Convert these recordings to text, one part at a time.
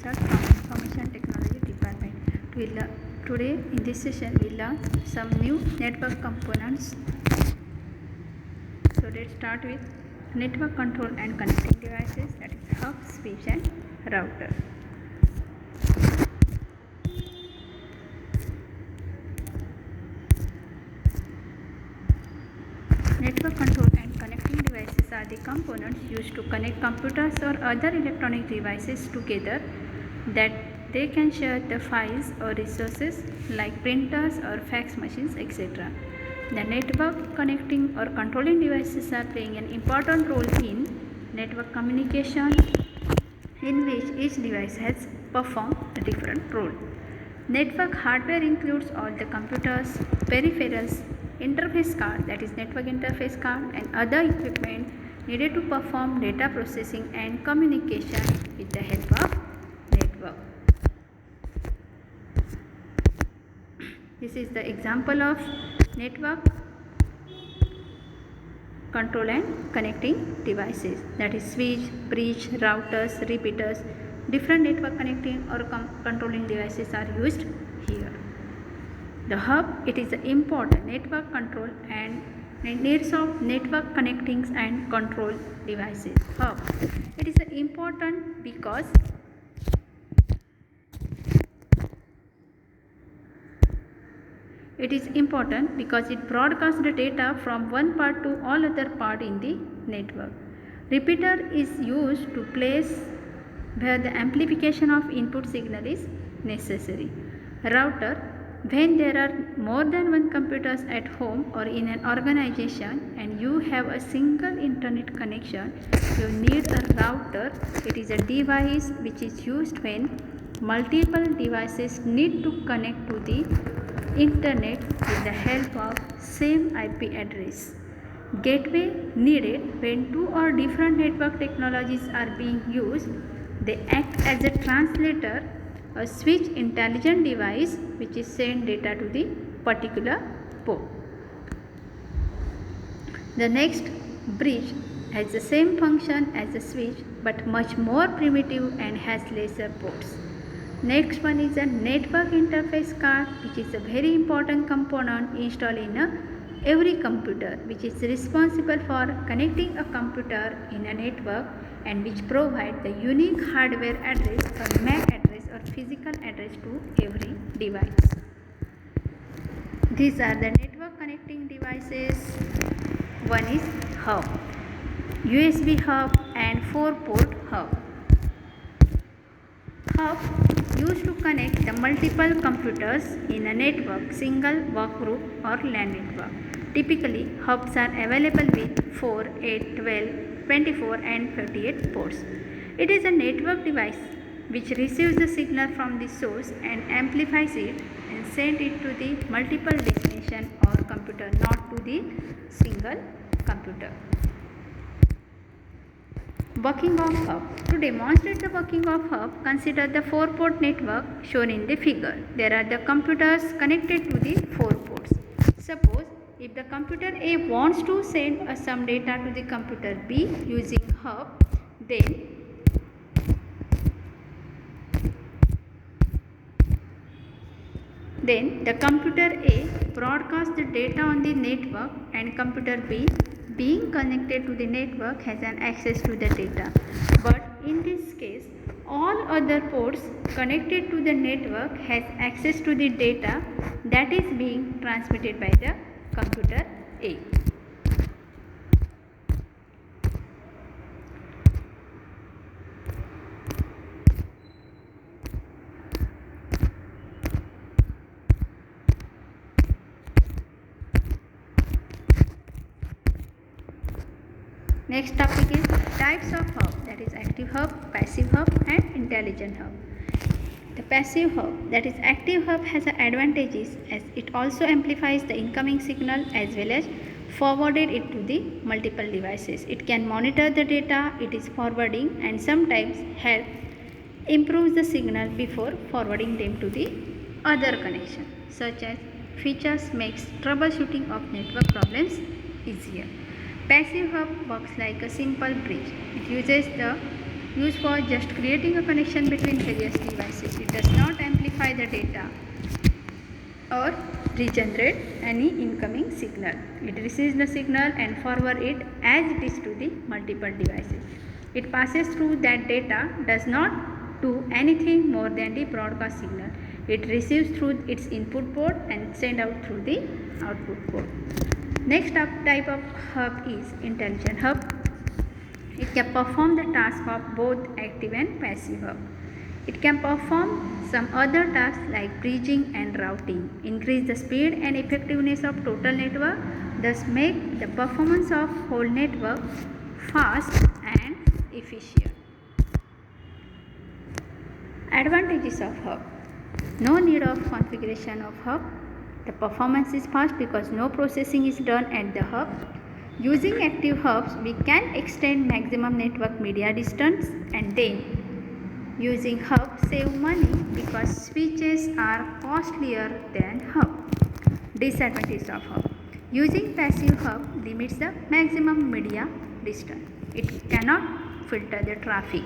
Prasad from Information Technology Department. Today in this session we learn some new network components. So let's start with network control and connecting devices, that is hub, switch and router. Network control and connecting devices are the components used to connect computers or other electronic devices together that they can share the files or resources like printers or fax machines, etc. The network connecting or controlling devices are playing an important role in network communication, in which each device has performed a different role. Network hardware includes all the computers, peripherals, interface card, that is network interface card, and other equipment needed to perform data processing and communication with the help of network. This is the example of network control and connecting devices, that is switch, bridge, routers, repeaters. Different network connecting or controlling devices are used here. The hub, it is an important network control and needs of network connectings and control devices. Hub, it is important because it broadcasts the data from one part to all other part in the network. Repeater is used to place where the amplification of input signal is necessary. Router, when there are more than one computers at home or in an organization and you have a single internet connection, you need a router. It is a device which is used when multiple devices need to connect to the internet with the help of same IP address. Gateway needed when two or different network technologies are being used. They act as a translator. A switch, intelligent device which is send data to the particular port. The next, bridge, has the same function as a switch but much more primitive and has lesser ports. Next one is a network interface card, which is a very important component installed in every computer, which is responsible for connecting a computer in a network and which provide the unique hardware address or MAC address or physical address to every device. These are the network connecting devices. One is hub, USB hub and 4-port hub. Hub used to connect the multiple computers in a network, single workgroup or LAN network. Typically, hubs are available with 4, 8, 12, 24 and 58 ports. It is a network device which receives the signal from the source and amplifies it and sends it to the multiple destination or computer, not to the single computer. Working of hub. To demonstrate the working of hub, consider the 4-port network shown in the figure. There are the computers connected to the 4 ports. Suppose if the computer A wants to send some data to the computer B using hub, then the computer A broadcasts the data on the network and computer B, being connected to the network, has an access to the data. But in this case, all other ports connected to the network has access to the data that is being transmitted by the computer A. Next topic is types of hub, that is active hub, passive hub and intelligent hub. The passive hub, that is active hub, has advantages as it also amplifies the incoming signal as well as forwarded it to the multiple devices. It can monitor the data it is forwarding and sometimes help improve the signal before forwarding them to the other connection. Such as features makes troubleshooting of network problems easier. Passive hub works like a simple bridge. It uses the used for just creating a connection between various devices. It does not amplify the data or regenerate any incoming signal. It receives the signal and forward it as it is to the multiple devices. It passes through that data, does not do anything more than the broadcast signal. It receives through its input port and send out through the output port. Next type of hub is intelligent hub. It can perform the task of both active and passive hub. It can perform some other tasks like bridging and routing, increase the speed and effectiveness of total network, thus make the performance of whole network fast and efficient. Advantages of hub. No need of configuration of hub. The performance is fast because no processing is done at the hub. Using active hubs, we can extend maximum network media distance, and then using hub save money because switches are costlier than hub. Disadvantage of hub. Using passive hub limits the maximum media distance. It cannot filter the traffic.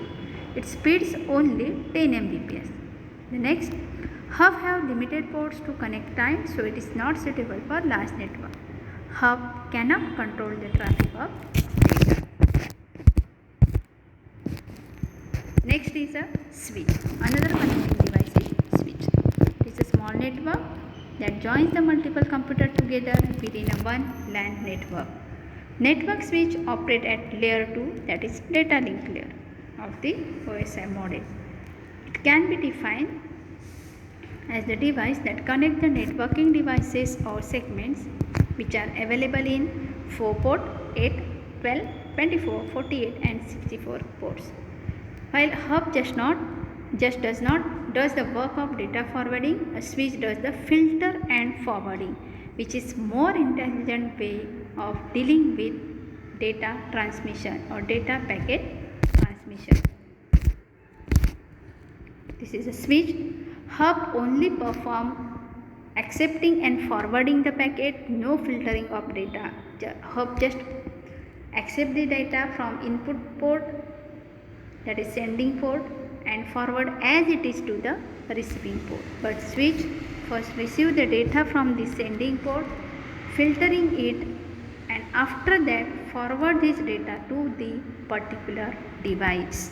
It speeds only 10 Mbps. The next, hub have limited ports to connect time, so it is not suitable for large network. Hub cannot control the traffic of data. Next is a switch. Another connecting device is switch. It is a small network that joins the multiple computers together within a one LAN network. Network switch operate at layer 2, that is data link layer of the OSI model. It can be defined as the device that connect the networking devices or segments which are available in 4 port, 8, 12, 24, 48 and 64 ports. While hub does the work of data forwarding, a switch does the filter and forwarding, which is more intelligent way of dealing with data transmission or data packet transmission. This is a switch. Hub only perform accepting and forwarding the packet, no filtering of data. Hub just accept the data from input port, that is sending port, and forward as it is to the receiving port. But switch first receive the data from the sending port, filtering it, and after that forward this data to the particular device.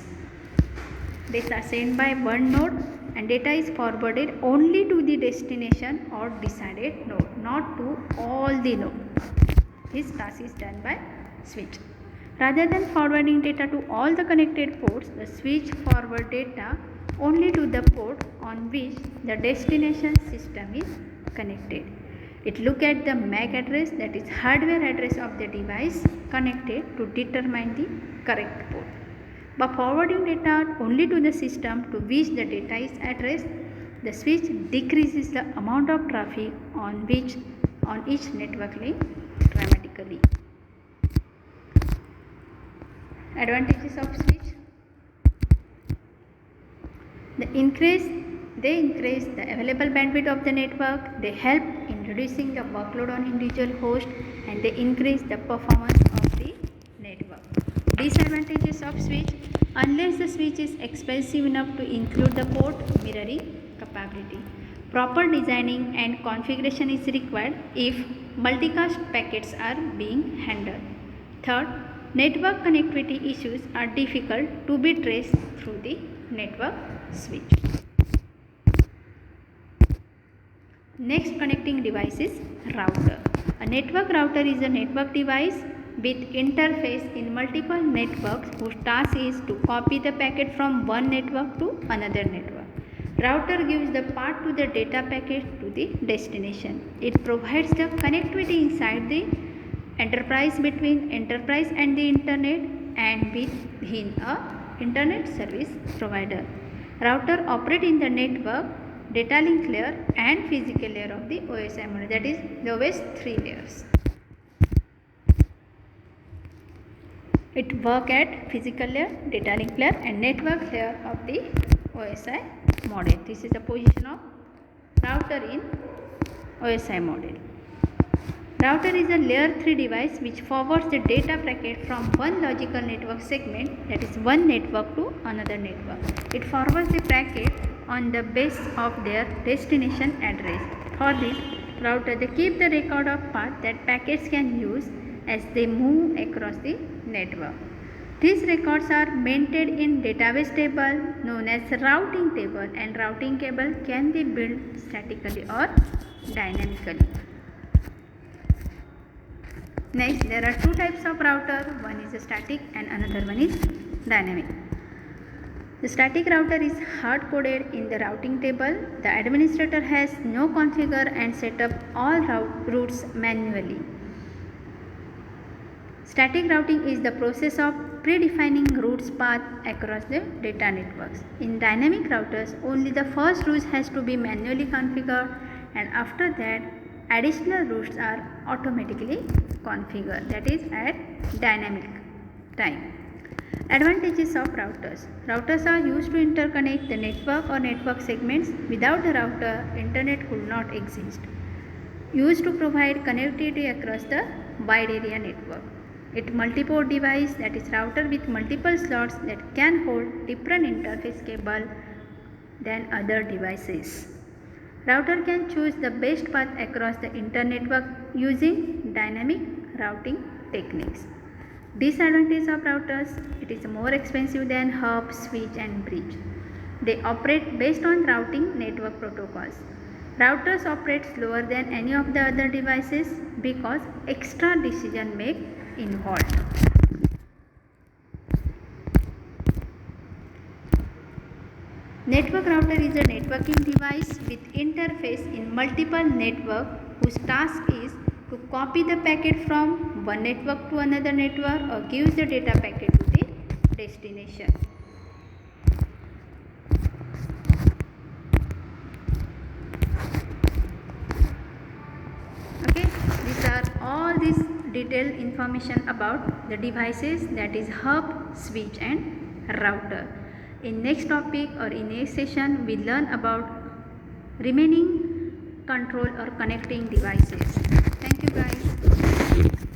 Data are sent by one node and data is forwarded only to the destination or decided node, not to all the nodes. This task is done by switch. Rather than forwarding data to all the connected ports, the switch forward data only to the port on which the destination system is connected. It look at the MAC address, that is hardware address of the device connected, to determine the correct port. By forwarding data only to the system to which the data is addressed, the switch decreases the amount of traffic on each network link dramatically. Advantages of switch. They increase the available bandwidth of the network, they help in reducing the workload on individual hosts, and they increase the performance of the network. Disadvantages of switch. Unless the switch is expensive enough to include the port mirroring capability, proper designing and configuration is required if multicast packets are being handled. Third, network connectivity issues are difficult to be traced through the network switch. Next connecting device is router. A network router is a network device with interface in multiple networks whose task is to copy the packet from one network to another network. Router gives the path to the data packet to the destination. It provides the connectivity inside the enterprise, between enterprise and the internet, and within a internet service provider. Router operate in the network, data link layer and physical layer of the OSI model, that is lowest 3 layers. It work at physical layer, data link layer and network layer of the OSI model. This is the position of router in OSI model. Router is a layer 3 device which forwards the data packet from one logical network segment, that is one network, to another network. It forwards the packet on the basis of their destination address. For this, router they keep the record of path that packets can use as they move across the network. These records are maintained in database table known as routing table, and routing table can be built statically or dynamically. Next, there are two types of router. One is static and another one is dynamic. The static router is hard coded in the routing table. The administrator has no configure and set up all routes manually. Static routing is the process of predefining routes path across the data networks. In dynamic routers, only the first route has to be manually configured, and after that additional routes are automatically configured, that is at dynamic time. Advantages of routers. Routers are used to interconnect the network or network segments. Without the router, internet could not exist. Used to provide connectivity across the wide area network. It multi-port device, that is router with multiple slots that can hold different interface cable than other devices. Router can choose the best path across the inter-network using dynamic routing techniques. Disadvantage of routers: it is more expensive than hub, switch and bridge. They operate based on routing network protocols. Routers operate slower than any of the other devices because extra decision make involved. Network router is a networking device with interface in multiple networks whose task is to copy the packet from one network to another network or gives the data packet to the destination. Okay, these are all this detailed information about the devices, that is hub, switch and router. In next topic or in next session, we learn about remaining control or connecting devices. Thank you guys.